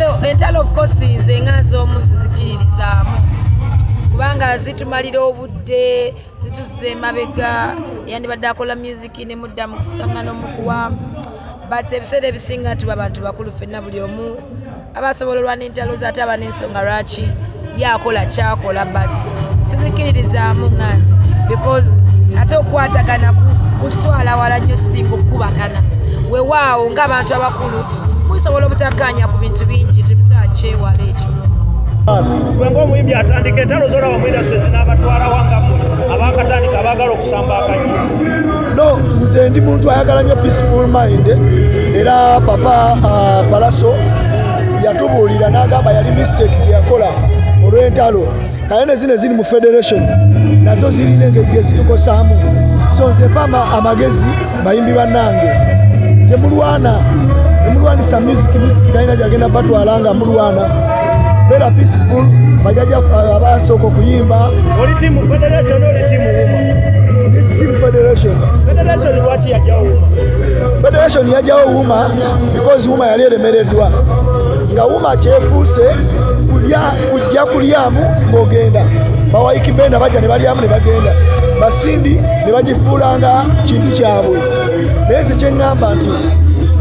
entalo of course nze ngazo omusizikirizamu kubanga zitumalira obudde zituze mabega yandibadde akola music ne mudda mu kusikangana omukuwa but ebiseera ebisinga tuba abantu bakulu ffenna buli omu abasobololwa n'entalo zaate aba n'ensonga lwaki yakola kyakola but sizikiririzaamu nganze because ate okukwatagana kututwala wala nnyo singa okukubagana weewaawo ng'abantu abakulu musobola obutakkaanya ku bintu bingi temusaa kyewala ekyo gwe ng'omuyimbi atandika entalo z'olaba mu industries n'abatwala wangamu abaakatandika abaagala okusamba akanyi no nze ndi muntu ayagala nnyo peaceful mind era papa Palaso yatubuulira n'agamba yali mistake gye yakola olw'entalo kale ne zino ziri mu federation nazo zirina engeri gye zitukosaamu so nze mpama amagezi bayimbi bannange temulwanisa music talina gyagenda batwalanga mulwana beera peaceful bajajjaffe abasooka okuyimba oli team federation oli team wuma team federation lwaki yajjawo wuma federation yajjawo wuma because wuma yali eremereddwa nga wuma kyefuuse kujja kulyamu ng'ogenda bawayiki benda bajja ne balyamu ne bagenda basindi ne bagifuulanga kintu kyabwe naye nze kyeŋŋamba nti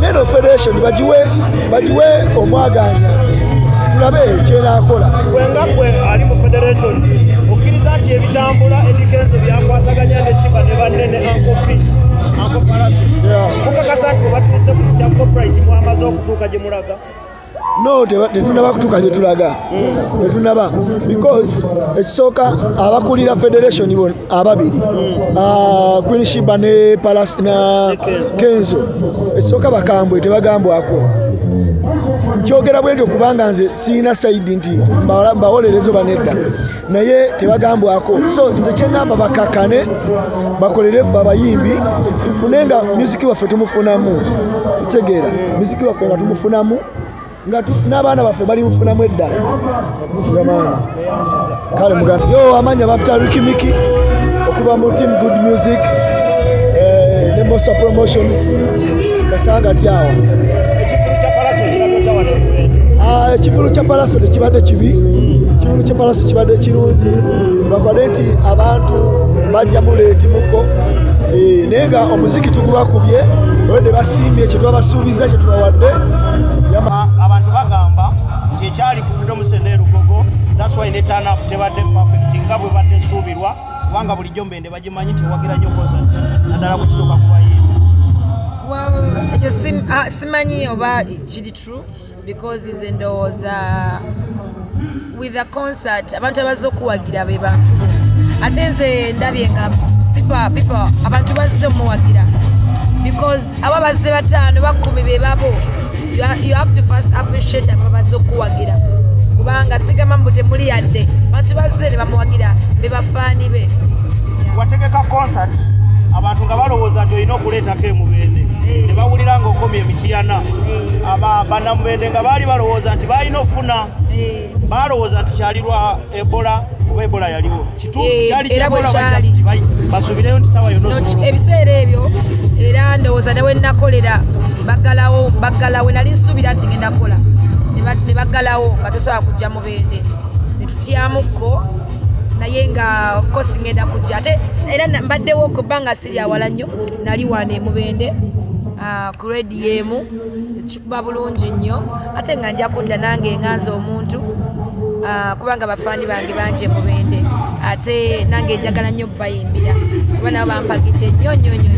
neno federation bagiwe omwaganya tulabe kyenaakola gwe ali mu federation okkiriza nti ebitambula Eddy Kenzo byakwasaganya ne Shiba ne banene Uncle Palaso mukakasa nti batuuse ku kya corporate mwamaze okutuuka gye mulaga no tetunaba kutuuka gye tulaga tetunaba because ekisooka abakulira federation ababiri Queen Shiba ne Palaso na Kenzo ekisooka bakambwe tebagambwako nkyogera bwentyo kubanga nze siina saidi nti mbawolerezo banedda naye tebagambwako so nze kyeŋŋamba bakakane bakolerefu abayimbi tufunenga musiki waffe tumufunamu kitegeera musiki waffe nga tumufunamu nga n'abaana baffe bali mufunamu edda gamaani kale muganda yo amanya bapitariki miki okuva mu team good music ne Mosa promotions kasanga tyawa ekivulu kya Palaso tekibadde kibi ekivulu kya Palaso kibadde kirungi lwakwadde nti abantu bajja muleetimuko naye nga omuziki tugubakubye olwedde basiimye kyetwabasuubiza kyetubawadde abantu bagamba nti ekyali ku freedom sene Lugogo that's why ne turn up tebadde perfect nga bwe badde suubirwa kubanga bulijjo mbende bagimanyi tewagira nnyo concert naddala bwe kituuka ku bayimbi ekyo simanyi oba kiri true because is ndowooza with a concert abantu abazze okuwagira be bantu ate nze ndabye nga people abantu bazze omuwagira because abo bazze bataano bakumi be babo you have to first appreciate abo bazze okuwagira kubanga sigamba mbu temuli yadde abantu bazze ne bamuwagira be bafaani be wategeka concert abantu nga balowooza nti olina okuleetako emubende ne bawulira ng'okomya emitiyana bannamubende nga baali balowooza nti balina okufuna balowooza nti kyali lwa ebola kuba ebola yaliwo kituufu kyali basuubireyo nti sawa yonna osobola ebiseera ebyo era ndowooza newe nakolera baggalawo nali nsuubira nti ngenda kola ne baggalawo nga tosobola kujja mubende ne tutyamukko naye nga of course ngenda kujja ate era mbaddewo okuba nga siri awala nnyo nali wane mubende ku radio emu ekikuba bulungi nnyo ate nga nja kudda nange nganza omuntu kubanga bafaani bange banje mubende ate nange njagala nnyo bayimbira kuba nabo bampagidde nnyo nnyo nnyo